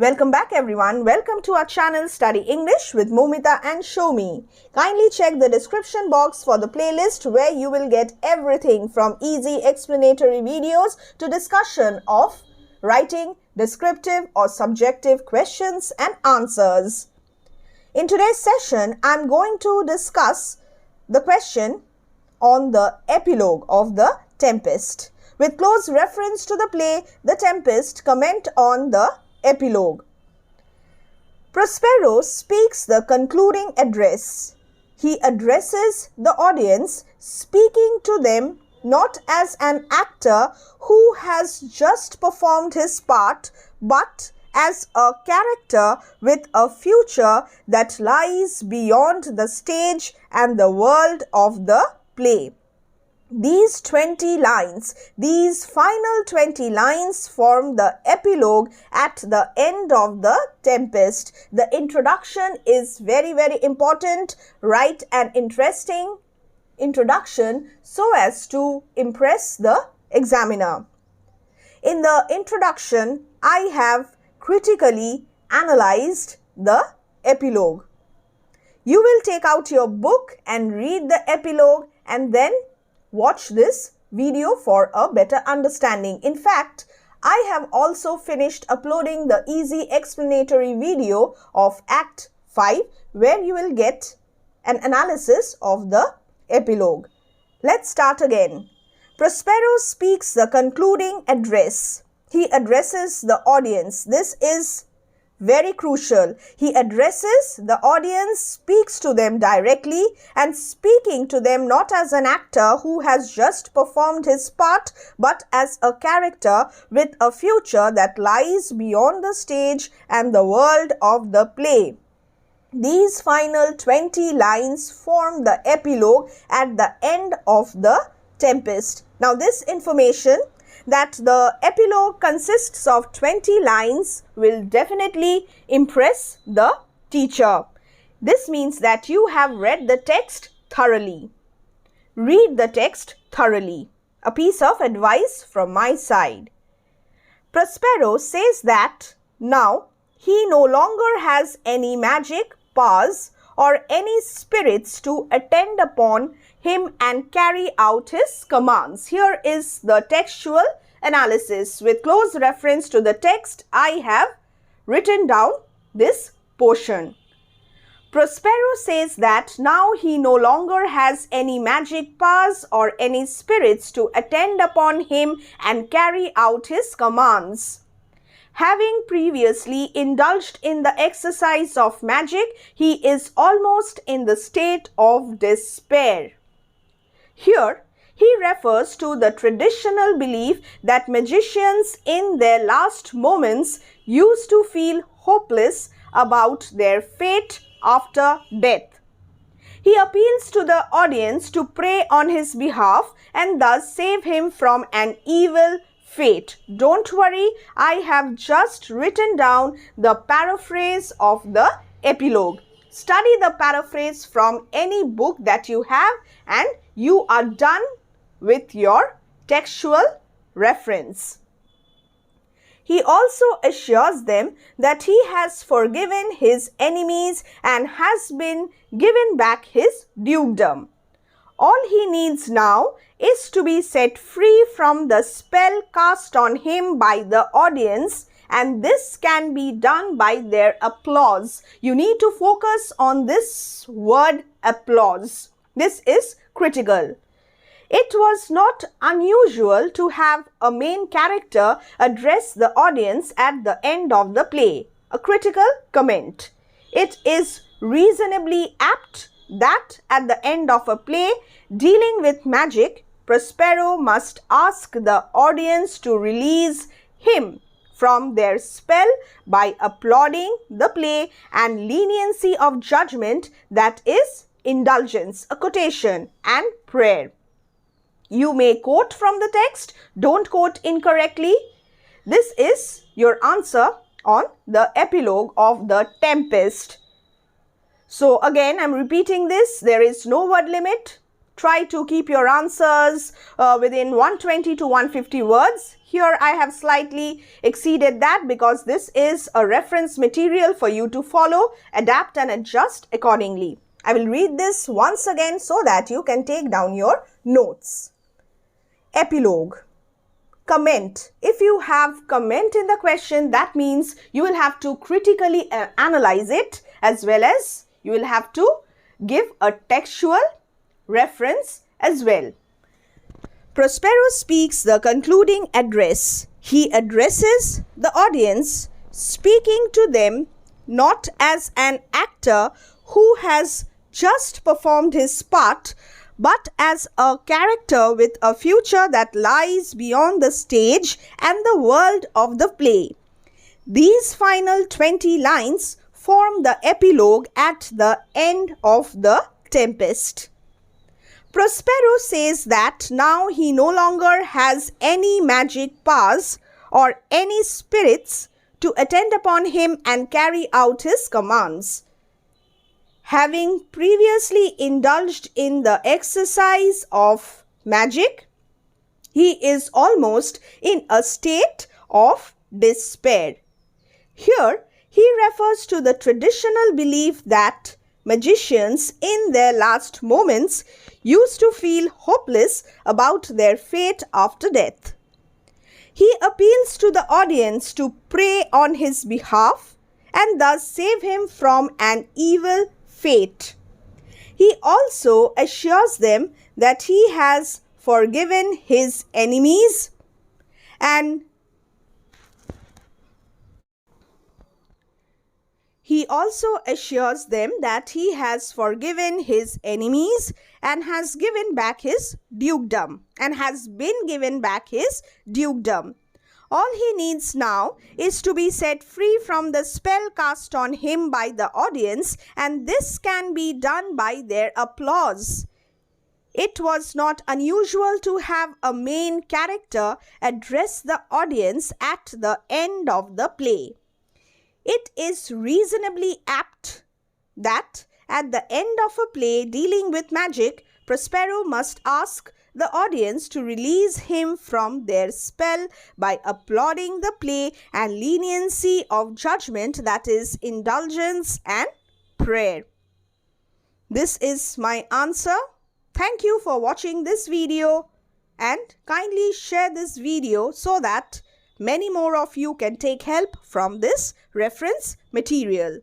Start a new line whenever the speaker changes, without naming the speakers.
Welcome back everyone. Welcome to our channel Study English with Momita and Shomi. Kindly check the description box for the playlist where you will get everything from easy explanatory videos to discussion of writing, descriptive or subjective questions and answers. In today's session, I am going to discuss the question on the epilogue of the Tempest. With close reference to the play The Tempest, comment on the epilogue. Prospero speaks the concluding address. He addresses the audience, speaking to them not as an actor who has just performed his part, but as a character with a future that lies beyond the stage and the world of the play. These 20 lines, these final 20 lines form the epilogue at the end of the Tempest. The introduction is very important. Write an interesting introduction so as to impress the examiner. In the introduction, I have critically analyzed the epilogue. You will take out your book and read the epilogue and then watch this video for a better understanding. In fact, I have also finished uploading the easy explanatory video of Act 5 where you will get an analysis of the epilogue. Let's start again. Prospero speaks the concluding address. He addresses the audience. This is very crucial. He addresses the audience, speaks to them directly, and speaking to them not as an actor who has just performed his part, but as a character with a future that lies beyond the stage and the world of the play. These final 20 lines form the epilogue at the end of the Tempest. Now, this information that the epilogue consists of 20 lines will definitely impress the teacher. This means that you have read the text thoroughly. Read the text thoroughly. A piece of advice from my side. Prospero says that now he no longer has any magic powers or any spirits to attend upon him and carry out his commands. Here is the textual analysis. With close reference to the text, I have written down this portion. Prospero says that now he no longer has any magic powers or any spirits to attend upon him and carry out his commands. Having previously indulged in the exercise of magic, he is almost in the state of despair. Here, he refers to the traditional belief that magicians in their last moments used to feel hopeless about their fate after death. He appeals to the audience to pray on his behalf and thus save him from an evil fate. Don't worry, I have just written down the paraphrase of the epilogue. Study the paraphrase from any book that you have and you are done with your textual reference. He also assures them that he has forgiven his enemies and has been given back his dukedom. All he needs now is to be set free from the spell cast on him by the audience, and this can be done by their applause. You need to focus on this word applause. This is critical. It was not unusual to have a main character address the audience at the end of the play. A critical comment. It is reasonably apt that at the end of a play dealing with magic, Prospero must ask the audience to release him from their spell by applauding the play and leniency of judgment, that is indulgence, a quotation and prayer. You may quote from the text, don't quote incorrectly. This is your answer on the epilogue of the Tempest. So again, I'm repeating this. There is no word limit. try to keep your answers within 120 to 150 words. Here I have slightly exceeded that because this is a reference material for you to follow, adapt and adjust accordingly. I will read this once again so that you can take down your notes. Epilogue. Comment. If you have comment in the question, that means you will have to critically analyze it, as well as you will have to give a textual reference as well. Prospero speaks the concluding address. He addresses the audience, speaking to them not as an actor who has just performed his part, but as a character with a future that lies beyond the stage and the world of the play. These final 20 lines form the epilogue at the end of the Tempest. Prospero says that now he no longer has any magic powers or any spirits to attend upon him and carry out his commands. Having previously indulged in the exercise of magic, he is almost in a state of despair. Here, he refers to the traditional belief that magicians in their last moments used to feel hopeless about their fate after death. He appeals to the audience to pray on his behalf and thus save him from an evil fate. He also assures them that he has forgiven his enemies and has given back his dukedom and has been given back his dukedom. All he needs now is to be set free from the spell cast on him by the audience, and this can be done by their applause. It was not unusual to have a main character address the audience at the end of the play. It is reasonably apt that at the end of a play dealing with magic, Prospero must ask the audience to release him from their spell by applauding the play and leniency of judgment, that is, indulgence and prayer. This is my answer. Thank you for watching this video and kindly share this video so that many more of you can take help from this reference material.